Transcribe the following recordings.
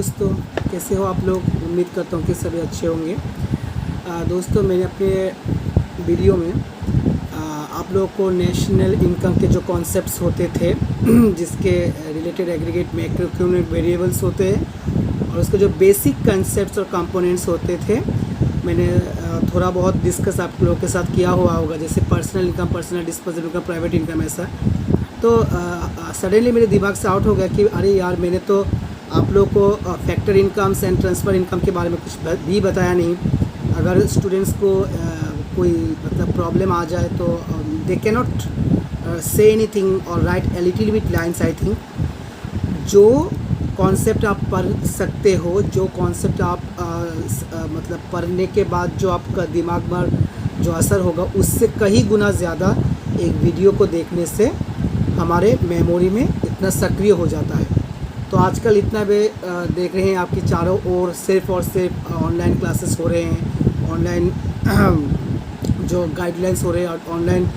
दोस्तों, कैसे हो आप लोग। उम्मीद करता हूँ कि सभी अच्छे होंगे। दोस्तों, मैंने अपने वीडियो में आप लोगों को नेशनल इनकम के जो कॉन्सेप्ट्स होते थे जिसके रिलेटेड एग्रीगेट मैक्रोइकोनॉमिक वेरिएबल्स होते हैं और उसके जो बेसिक कॉन्सेप्ट्स और कंपोनेंट्स होते थे, मैंने थोड़ा बहुत डिस्कस आप लोगों के साथ किया हुआ होगा। जैसे personal income, personal disposable income, private income, ऐसा। तो सडनली मेरे दिमाग से आउट हो गया कि अरे यार, मैंने तो आप लोग को factor incomes and transfer income के बारे में कुछ भी बताया नहीं। अगर स्टूडेंट्स को कोई मतलब प्रॉब्लम आ जाए तो they can not say anything और write a little bit lines. I think जो कॉन्सेप्ट आप पढ़ सकते हो, जो कॉन्सेप्ट आप मतलब पढ़ने के बाद जो आपका दिमाग पर जो असर होगा, उससे कहीं गुना ज़्यादा एक वीडियो को देखने से हमारे मेमोरी में इतना सक्रिय हो जाता है। तो आजकल इतना भी देख रहे हैं आपकी चारों ओर सिर्फ और सिर्फ ऑनलाइन क्लासेस हो रहे हैं, ऑनलाइन जो गाइडलाइंस हो रहे हैं, ऑनलाइन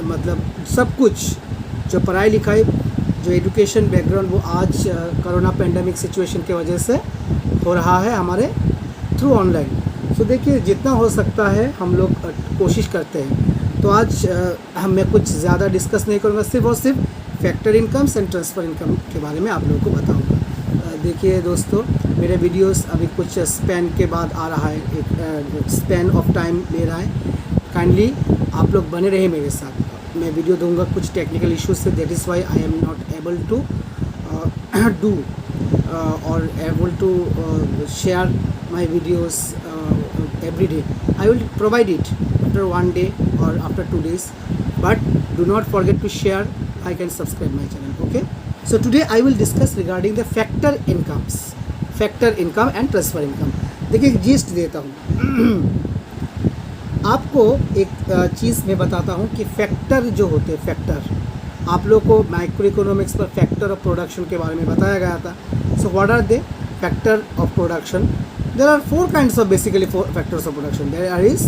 मतलब सब कुछ जो पढ़ाई लिखाई, जो एजुकेशन बैकग्राउंड, वो आज कोरोना पेंडेमिक सिचुएशन की वजह से हो रहा है हमारे थ्रू ऑनलाइन। तो देखिए, जितना हो सकता है हम लोग कोशिश करते हैं। तो आज मैं कुछ ज़्यादा डिस्कस नहीं करूँगा, सिर्फ और सिर्फ factor incomes and transfer income के बारे में आप लोगों को बताऊँगा। देखिए दोस्तों, मेरे वीडियोस अभी कुछ स्पैन के बाद आ रहा है, एक स्पैन ऑफ टाइम ले रहा है। काइंडली आप लोग बने रहे मेरे साथ। मैं वीडियो दूंगा कुछ टेक्निकल इश्यूज से, that is why I am not able to do और able to share my videos every day. I will provide it after 1 day or after 2 days, but do not forget to share, like and subscribe my channel. Okay, so today I will discuss regarding the factor incomes, factor income and transfer income. देखिए, एक yeast देता हूँ आपको। एक चीज़ मैं बताता हूँ कि फैक्टर जो होते हैं, फैक्टर आप लोग को माइक्रो इकोनॉमिक्स पर फैक्टर ऑफ प्रोडक्शन के बारे में बताया गया था। So what are they? Factor of production, there are 4 kinds of basically 4 factors of production. There is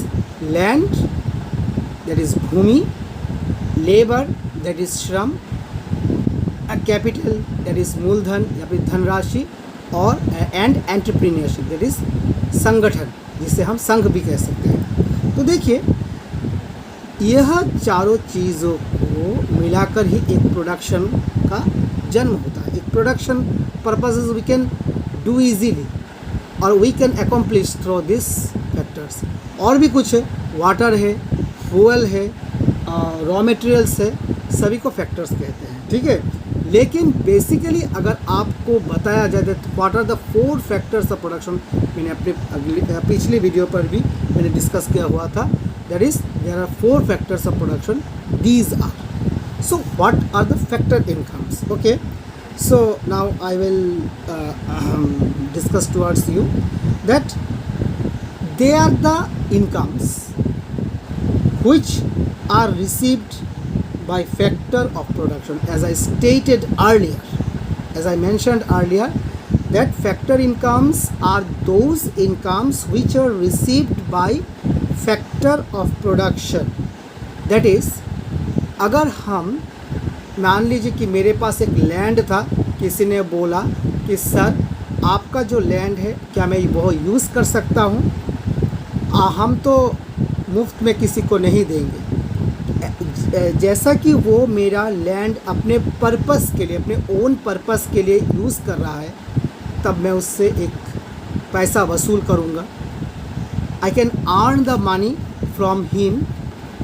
land, that is bhumi, labor, that is shram, capital, that is मूलधन या फिर धनराशि, और and entrepreneurship, that is संगठन, जिसे हम संघ भी कह सकते हैं। तो देखिए, यह चारों चीज़ों को मिलाकर ही एक प्रोडक्शन का जन्म होता है। एक production purposes we can do easily और we can accomplish through this factors. और भी कुछ है, वाटर है, फ्यूल है, रॉ मटेरियल्स है, सभी को फैक्टर्स कहते हैं, ठीक है। लेकिन बेसिकली अगर आपको बताया जाए तो what are the 4 factors of production, मैंने अपने पिछली वीडियो पर भी मैंने डिस्कस किया हुआ था। That is there are 4 factors of production, these are. So what are the factor incomes? Okay, so now I will discuss towards you that they are the incomes which are received by factor of production. As I stated earlier, as I mentioned earlier, that factor incomes are those incomes which are received by factor of production. That is, अगर हम मान लीजिए कि मेरे पास एक land था, किसी ने बोला कि सर आपका जो लैंड है क्या मैं वो यूज़ कर सकता हूँ? हम तो मुफ्त में किसी को नहीं देंगे। जैसा कि वो मेरा लैंड अपने पर्पस के लिए, अपने ओन पर्पस के लिए यूज़ कर रहा है, तब मैं उससे एक पैसा वसूल करूँगा। I can earn the money from him.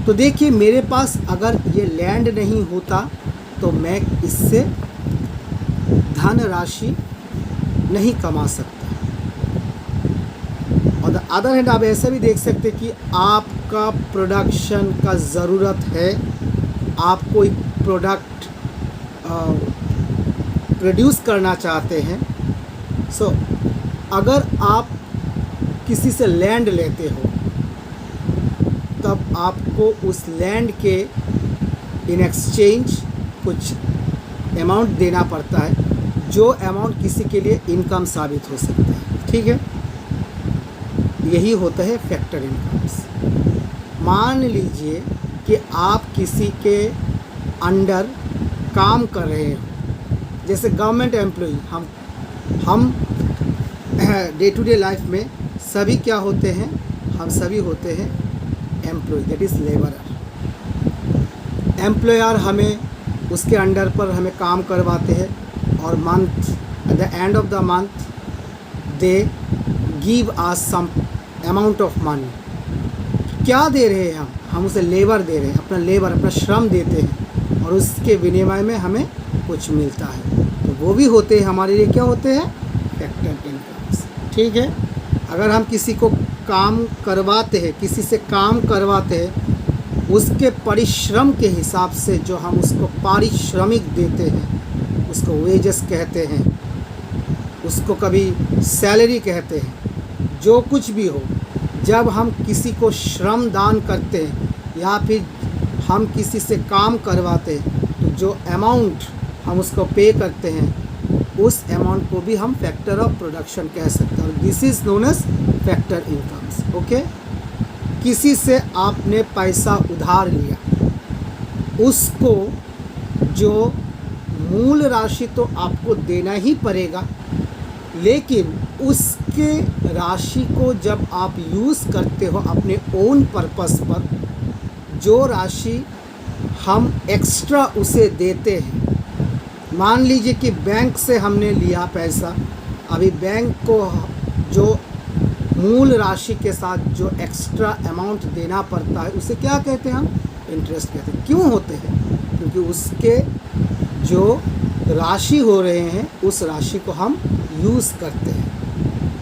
तो देखिए, मेरे पास अगर ये लैंड नहीं होता तो मैं इससे धन राशि नहीं कमा सकता। और द अदर हैंड आप ऐसा भी देख सकते कि आपका प्रोडक्शन का ज़रूरत है, आप कोई प्रोडक्ट प्रोड्यूस करना चाहते हैं। सो अगर आप किसी से लैंड लेते हो, तब आपको उस लैंड के इन एक्सचेंज कुछ अमाउंट देना पड़ता है, जो अमाउंट किसी के लिए इनकम साबित हो सकता है, ठीक है। यही होता है फैक्टर इनकम्स। मान लीजिए कि आप किसी के अंडर काम कर रहे हो, जैसे गवर्नमेंट एम्प्लॉई, हम डे टू डे लाइफ में सभी क्या होते हैं, हम सभी होते हैं employ, that is labourer. Employer हमें उसके अंडर पर हमें काम करवाते हैं और month at the end of the month they give us some amount of money. क्या दे रहे हैं हम उसे लेबर दे रहे हैं, अपना लेबर, अपना श्रम देते हैं और उसके विनिमय में हमें कुछ मिलता है। तो वो भी होते हैं हमारे लिए, क्या होते हैं, फैक्टर इनकम्स। ठीक है, अगर हम किसी को काम करवाते हैं, किसी से काम करवाते हैं, उसके परिश्रम के हिसाब से जो हम उसको पारिश्रमिक देते हैं, उसको वेजेस कहते हैं, उसको कभी सैलरी कहते हैं, जो कुछ भी हो, जब हम किसी को श्रम दान करते हैं या फिर हम किसी से काम करवाते हैं, तो जो अमाउंट हम उसको पे करते हैं, उस अमाउंट को भी हम फैक्टर ऑफ प्रोडक्शन कह सकते हैं। This is known as factor incomes. Okay, किसी से आपने पैसा उधार लिया, उसको जो मूल राशि तो आपको देना ही पड़ेगा, लेकिन उसके राशि को जब आप यूज़ करते हो अपने ओन पर्पस पर, जो राशि हम एक्स्ट्रा उसे देते हैं, मान लीजिए कि बैंक से हमने लिया पैसा, अभी बैंक को जो मूल राशि के साथ जो एक्स्ट्रा अमाउंट देना पड़ता है, उसे क्या कहते हैं हम, इंटरेस्ट कहते हैं। क्यों होते हैं, क्योंकि उसके जो राशि हो रहे हैं उस राशि को हम यूज़ करते हैं।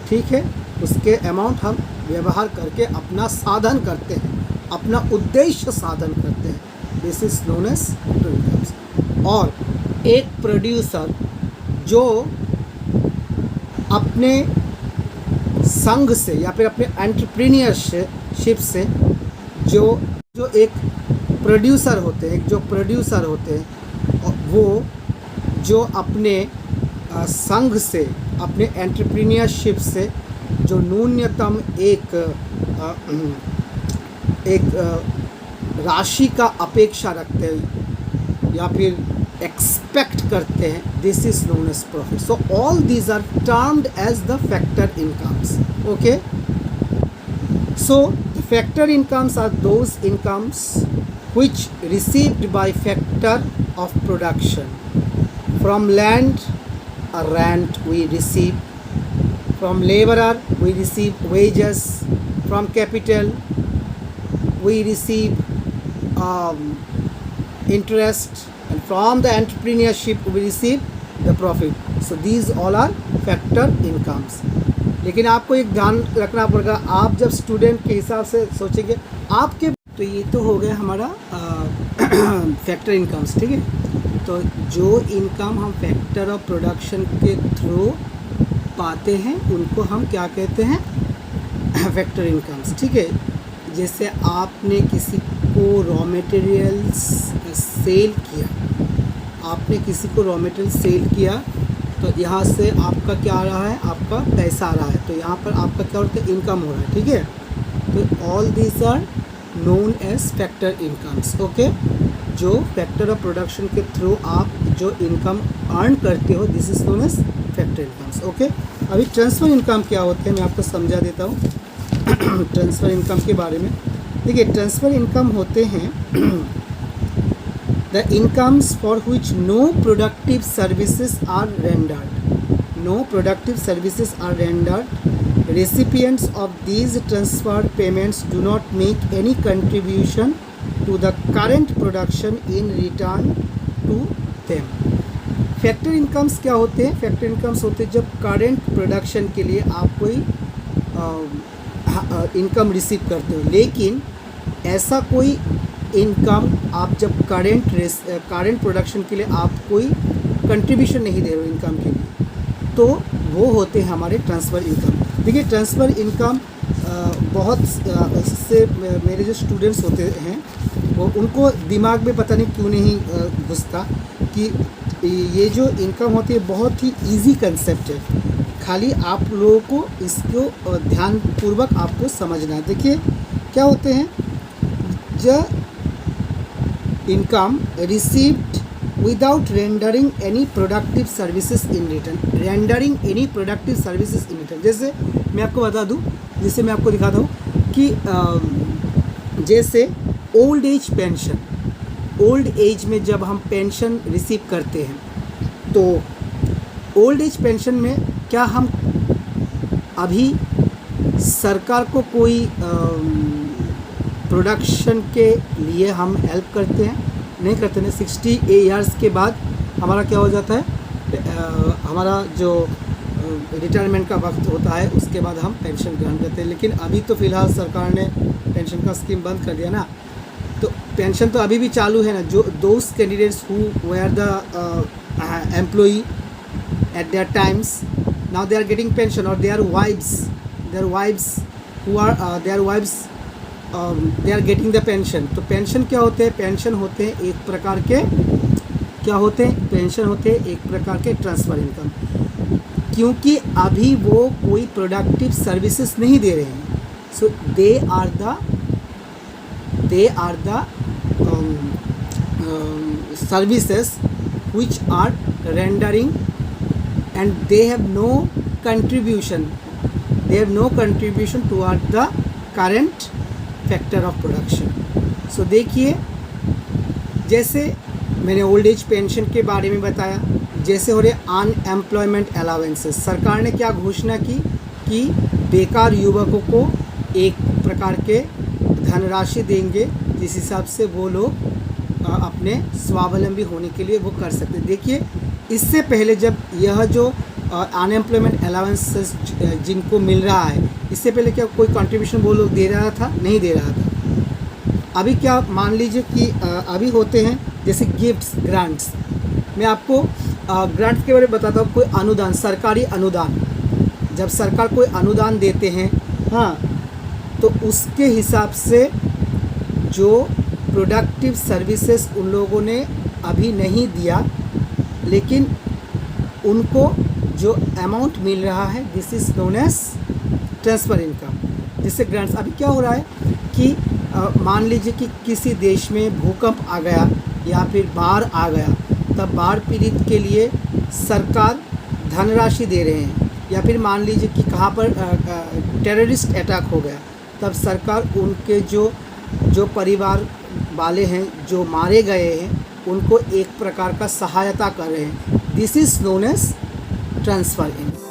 ठीक है, उसके अमाउंट हम व्यवहार करके अपना साधन करते हैं, अपना उद्देश्य साधन करते हैं। This is known as incomes. और एक प्रोड्यूसर जो अपने संघ से या फिर अपने एंटरप्रेन्योरशिप से जो एक प्रोड्यूसर होते हैं, जो प्रोड्यूसर होते हैं, वो जो अपने संघ से, अपने एंटरप्रेन्योरशिप से जो न्यूनतम एक राशि का अपेक्षा रखते हैं या फिर एक्सपेक्ट करते हैं, this is known as profit. So all these are termed as the factor incomes. Okay, so the factor incomes are those incomes which received by factor of production. From land, a rent we receive. From laborer, we receive wages. From capital, we receive interest. And from the entrepreneurship, we receive the profit. So these all are factor incomes. लेकिन आपको एक ध्यान रखना पड़ेगा, आप जब student के हिसाब से सोचेंगे आपके, तो ये तो हो गया हमारा फैक्टर इनकम्स। ठीक है, तो जो इनकम हम फैक्टर ऑफ प्रोडक्शन के थ्रू पाते हैं उनको हम क्या कहते हैं, फैक्टर इनकम्स। ठीक है, जैसे आपने किसी को रॉ मटेरियल्स सेल किया, आपने किसी को रॉ मटेरियल सेल किया, तो यहाँ से आपका क्या आ रहा है, आपका पैसा आ रहा है, तो यहाँ पर आपका क्या होता है, इनकम हो रहा है। ठीक है, तो all these are known as factor incomes. Okay, जो फैक्टर ऑफ प्रोडक्शन के थ्रू आप जो इनकम अर्न करते हो, this is known as factor incomes. Okay, अभी ट्रांसफ़र इनकम क्या होते हैं मैं आपको समझा देता हूँ। ट्रांसफ़र इनकम के बारे में देखिए, ट्रांसफ़र इनकम होते हैं the incomes for which no productive services are rendered. No productive services are rendered. Recipients of these transfer payments do not make any contribution to the current production in return to them. Factor incomes क्या होते हैं, factor incomes होते हैं जब current production के लिए आप कोई इनकम रिसीव करते हो, लेकिन ऐसा कोई इनकम आप जब करेंट प्रोडक्शन के लिए आप कोई कंट्रीब्यूशन नहीं दे रहे हो इनकम के लिए, तो वो होते हैं हमारे ट्रांसफ़र इनकम। देखिए, ट्रांसफ़र इनकम बहुत इससे मेरे जो स्टूडेंट्स होते हैं वो उनको दिमाग में पता नहीं क्यों नहीं घुसता कि ये जो इनकम होती है बहुत ही इजी कंसेप्ट है, खाली आप लोगों को इसको ध्यानपूर्वक आपको समझना है। देखिए क्या होते हैं, ज income received without rendering any productive services in return. Rendering any productive services in return, जैसे मैं आपको बता दूं, जैसे मैं आपको दिखाता हूँ कि जैसे old age pension, old age में जब हम पेंशन रिसीव करते हैं तो ओल्ड एज पेंशन में क्या हम अभी सरकार को कोई प्रोडक्शन के लिए हम हेल्प करते हैं? नहीं करते ना। 60 ईयर्स के बाद हमारा क्या हो जाता है, हमारा जो रिटायरमेंट का वक्त होता है उसके बाद हम पेंशन ग्रहण करते हैं। लेकिन अभी तो फ़िलहाल सरकार ने पेंशन का स्कीम बंद कर दिया ना, तो पेंशन तो अभी भी चालू है ना। जो दोस्त candidates who were the employee at their times, now they are getting pension, or their wives who are their wives they are getting the pension। तो पेंशन क्या होते हैं? पेंशन होते हैं एक प्रकार के, क्या होते हैं? पेंशन होते हैं एक प्रकार के ट्रांसफ़र इनकम, क्योंकि अभी वो कोई प्रोडक्टिव सर्विसेज नहीं दे रहे हैं। So they are the services which are rendering and they have no contribution toward the current factor of production। so देखिए, जैसे मैंने ओल्ड एज पेंशन के बारे में बताया, जैसे हो रहे अनएम्प्लॉयमेंट अलाउंसेस। सरकार ने क्या घोषणा की कि बेकार युवकों को एक प्रकार के धनराशि देंगे जिस हिसाब से वो लोग अपने स्वावलंबी होने के लिए वो कर सकते। देखिए, इससे पहले जब यह जो अनएम्प्लॉयमेंट अलाउंसेस जिनको मिल रहा है, इससे पहले क्या कोई कंट्रीब्यूशन वो लोग दे रहा था? नहीं दे रहा था। अभी क्या मान लीजिए कि अभी होते हैं जैसे गिफ्ट्स, ग्रांट्स। मैं आपको ग्रांट्स के बारे में बताता हूँ। कोई अनुदान, सरकारी अनुदान, जब सरकार कोई अनुदान देते हैं, हाँ, तो उसके हिसाब से जो प्रोडक्टिव सर्विसेज उन लोगों ने अभी नहीं दिया, लेकिन उनको जो अमाउंट मिल रहा है, this is known as transfer income, जिससे ग्रांट्स। अभी क्या हो रहा है कि मान लीजिए कि किसी देश में भूकंप आ गया या फिर बाढ़ आ गया, तब बाढ़ पीड़ित के लिए सरकार धनराशि दे रहे हैं। या फिर मान लीजिए कि कहाँ पर टेररिस्ट अटैक हो गया, तब सरकार उनके जो परिवार वाले हैं जो मारे गए हैं उनको एक प्रकार का सहायता कर रहे हैं। This is known as transfer income.